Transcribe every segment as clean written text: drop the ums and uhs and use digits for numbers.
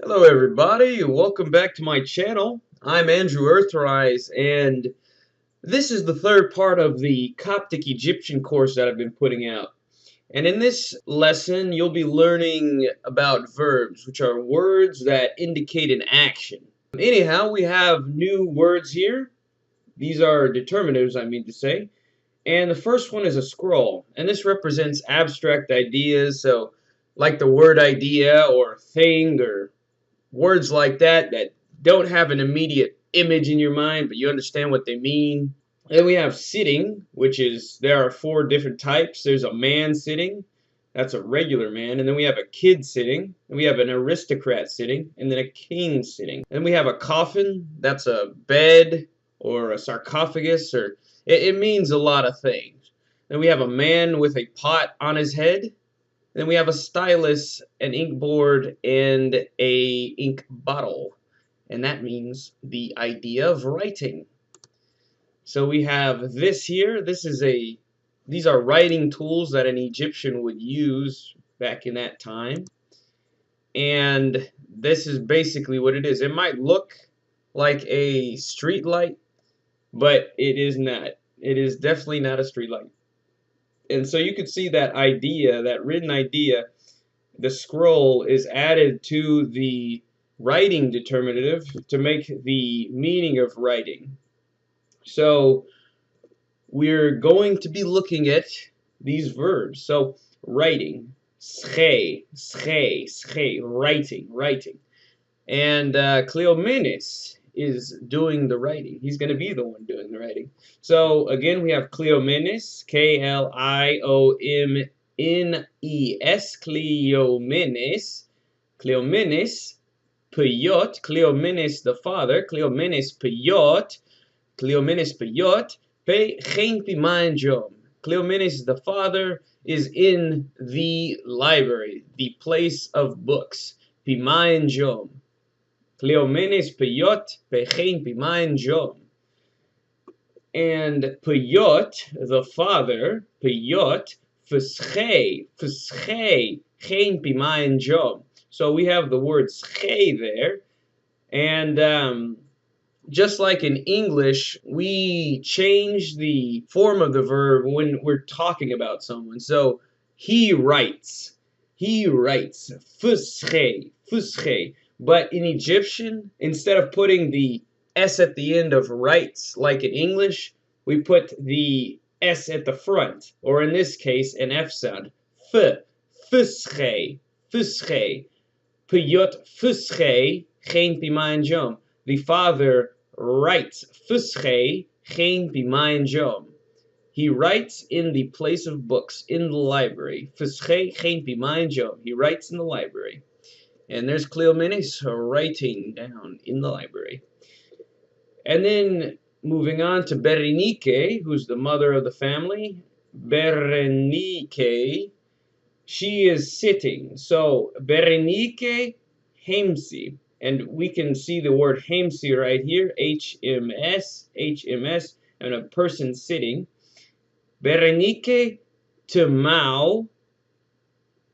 Hello everybody, welcome back to my channel. I'm Andrew Earthrise, and this is the third part of the Coptic Egyptian course that I've been putting out. And in this lesson, you'll be learning about verbs, which are words that indicate an action. Anyhow, we have new words here. These are determinatives, I mean to say. And the first one is a scroll, and this represents abstract ideas, so like the word idea or thing or words like that that don't have an immediate image in your mind, but you understand what they mean. And then we have sitting, which is, there are four different types. There's a man sitting, that's a regular man. And then we have a kid sitting, and we have an aristocrat sitting, and then a king sitting. And we have a coffin, that's a bed or a sarcophagus, or it means a lot of things. Then we have a man with a pot on his head. Then we have a stylus, an ink board, and a ink bottle. And that means the idea of writing. So we have this here. These are writing tools that an Egyptian would use back in that time. And this is basically what it is. It might look like a street light, but it is not. It is definitely not a street light. And so you could see that idea, that written idea, the scroll is added to the writing determinative to make the meaning of writing. So we're going to be looking at these verbs. So writing, 𝓴𝓴, writing. And 𝓴𝓆𝓴̶ is doing the writing. He's going to be the one doing the writing. So again, we have 𝓴𝓆𝓴, K-L-I-O-M-N-E-S, 𝓴𝓆𝓆𝓴, 𝓴𝓆𝓆𝓴, 𝓴𝓆𝓆𝓴 the father, 𝓴𝓆𝓆𝓴, 𝓴𝓆𝓆𝓴, pe geen pimanjom. 𝓴𝓆𝓆𝓴 the father is in the library, the place of books. Pimanjom. 𝓴𝓆𝓆𝓴 peyot pe geen pimanjom. And peyot, the father, peyot, 𝓴 geen pimanjom. So we have the word 𝓴 there, and just like in English, we change the form of the verb when we're talking about someone. So he writes, 𝓴. But in Egyptian, instead of putting the S at the end of writes, like in English, we put the S at the front, or in this case, an F sound. 𝓴. Peyot 𝓴 geen pimanjom. The father writes, 𝓴 geen pimanjom. He writes in the place of books, in the library. 𝓴 geen pimanjom. He writes in the library. And there's 𝓴𝓆𝓆𝓴 writing down in the library. And then moving on to Berenike, who's the mother of the family. Berenike, she is sitting. So Berenike Hemsi. And we can see the word Hemsi right here. HMS, and a person sitting. Berenike 𝓴𝓆𝓆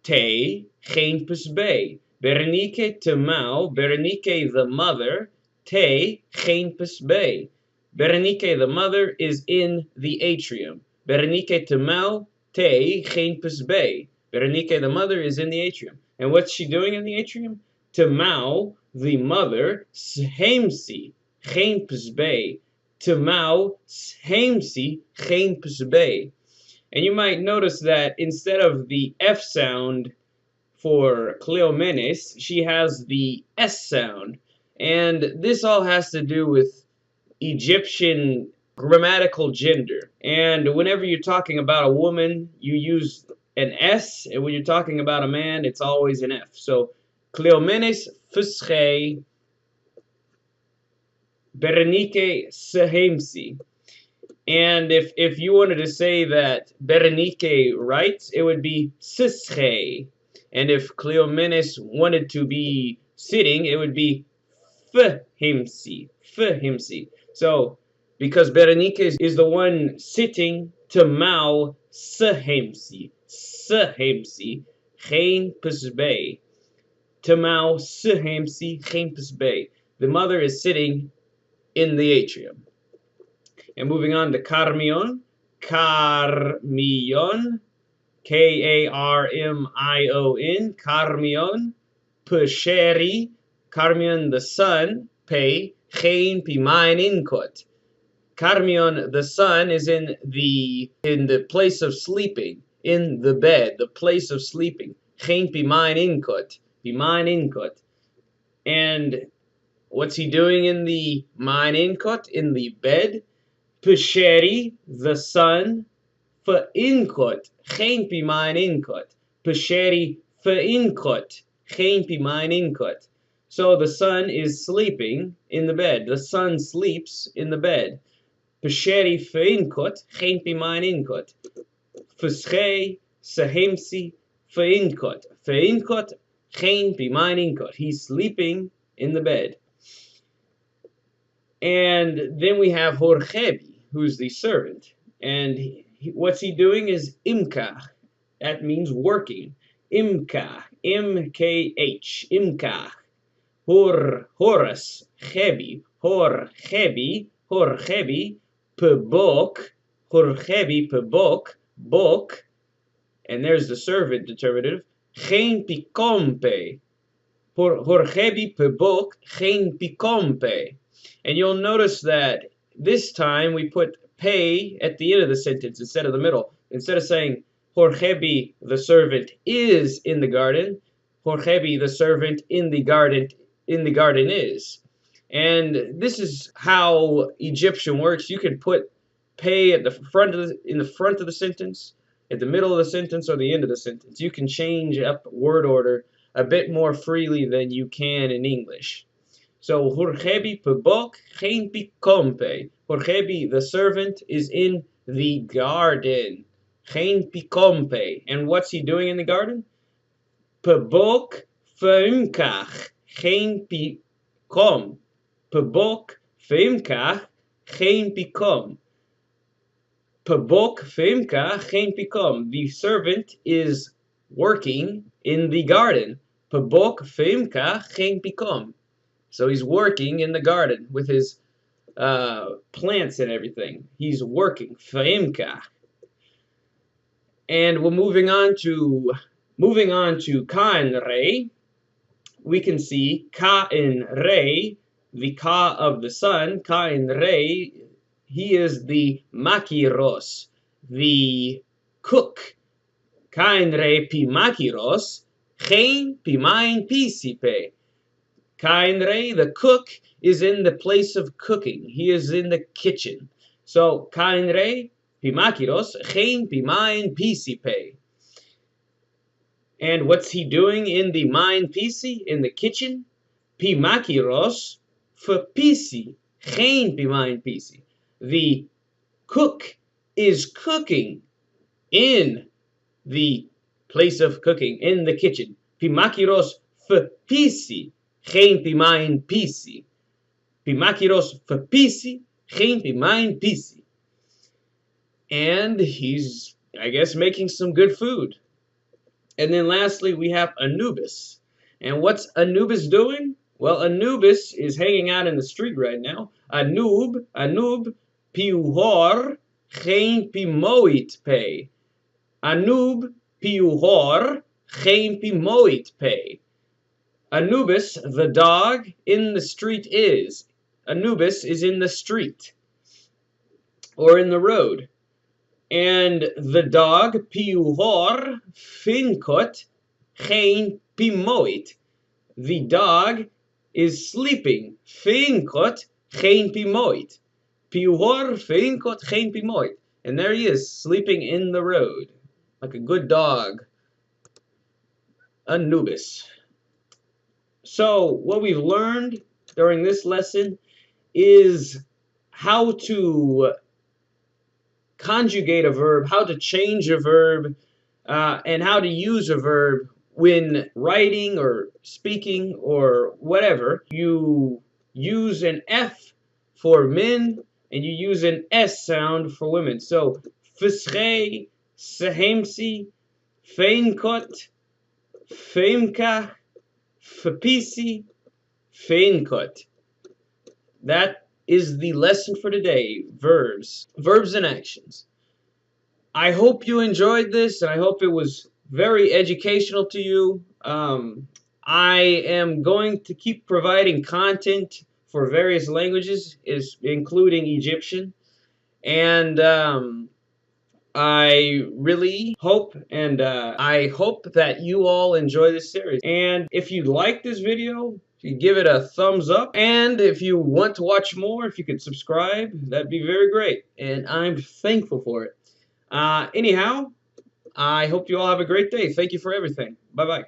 te geen pusbei. Berenike 𝓴𝓆𝓆, Berenike the mother, te geen pusbei. Berenike the mother is in the atrium. Berenike 𝓴𝓆𝓆 te geen pusbei. Berenike the mother is in the atrium. And what's she doing in the atrium? 𝓴𝓆𝓆 the mother, 𝓴 geen pusbei. 𝓴𝓆𝓆 𝓴 geen pusbei. And you might notice that instead of the F sound for 𝓴𝓆𝓆𝓴, she has the S sound. And this all has to do with Egyptian grammatical gender. And whenever you're talking about a woman, you use an S, and when you're talking about a man, it's always an F. So 𝓴𝓆𝓆𝓴 𝓴, Berenike 𝓴. And if you wanted to say that Berenike writes, it would be 𝓴. And if 𝓴𝓆𝓆𝓴 wanted to be sitting, it would be 𝓴. So, because Berenike is the one sitting, 𝓴𝓆𝓆 𝓴. geen pusbei. Tamau 𝋴𓆓𓂧𓀁 𝋴𝓆̓. The mother is sitting in the atrium. And moving on to Karmion. Karmion. Karmion. Karmion. Pesheri. Karmion, the son. Pe. Chen pimain inkot. Karmion, the son, is in the place of sleeping, in the bed, the place of sleeping. Chen pimain inkot. Pimain inkot. And what's he doing in the main inkot, in the bed? Pesheri, the son, inkot. Chen pimain inkot. Pesheri inkot. Chen pimain inkot. So the son is sleeping in the bed. The son sleeps in the bed. Pesheri inkot. Chen pimain inkot. Fusche 𝋴𓆓�13 inkot. Inkot. Chen pimain inkot. He's sleeping in the bed. And then we have 𝋴𝓆𝓧, who's the servant. And what's he doing is imkach. That means working. Imkach. M-K-H. Imkach. Horus. Chebi. 𝋴𝓆𝓧. Pebok. 𝋴𝓆𝓧. Pebok. Bok. And there's the servant determinative. Chen pikompe. 𝋴𝓆𝓧. Pebok. Chen pikompe. And you'll notice that this time we put pay at the end of the sentence instead of the middle. Instead of saying 𝋴𝓆𝓧, the servant is in the garden, 𝋴𝓆𝓧, the servant in the garden is. And this is how Egyptian works. You can put pay at the front of in the front of the sentence, at the middle of the sentence, or the end of the sentence. You can change up word order a bit more freely than you can in English. So 𝋴𝓆𝓧 pebok chen pikompe. 𝋴𝓆𝓧, the servant, is in the garden. Chen pikompe. And what's he doing in the garden? Pebok imkach chen pikom. Pebok imkach chen pikom. Pebok imkach chen pikom. The servant is working in the garden. Pebok imkach chen pikom. So he's working in the garden with his plants and everything. He's working. Imkach. And we're moving on to n'iρι. We can see n'iρι, the ka of the son. n'iρι, he is the makiros, the cook. n'iρι pi makiros, chen pimain pisipe. n'iρι, the cook, is in the place of cooking. He is in the kitchen. So n'iρι pi makiros, chen pimain pisipe. And what's he doing in the main pisi, in the kitchen? Pi makiros pisi, chen pimain pisi. The cook is cooking in the place of cooking, in the kitchen. Pi makiros pisi, chen pimain pisi. Pi makiros pisi, chen pimain pisi. And he's, I guess, making some good food. And then lastly, we have Anubis. And what's Anubis doing? Well, Anubis is hanging out in the street right now. Anub, piuhor, chen pimoit pe. Anub, piuhor, chen pimoit pe. Anubis, the dog, in the street is. Anubis is in the street, or in the road. And the dog, piuhor, finkot, chen pimoit. The dog is sleeping. Finkot, chen pimoit. Piuhor, finkot, chen pimoit. And there he is, sleeping in the road, like a good dog. Anubis. So, what we've learned during this lesson is how to conjugate a verb, how to change a verb, and how to use a verb when writing or speaking or whatever. You use an F for men and you use an S sound for women. So, fusche, 𝋴𝓆𝓧, feinkot, feimka, 𝋴𝓆𓂧𓀁. That is the lesson for today. Verbs. Verbs and actions. I hope you enjoyed this, and I hope it was very educational to you. I am going to keep providing content for various languages, including Egyptian. And I really hope, I hope that you all enjoy this series. And if you like this video, you give it a thumbs up. And if you want to watch more, if you could subscribe, that'd be very great. And I'm thankful for it. Anyhow, I hope you all have a great day. Thank you for everything. Bye-bye.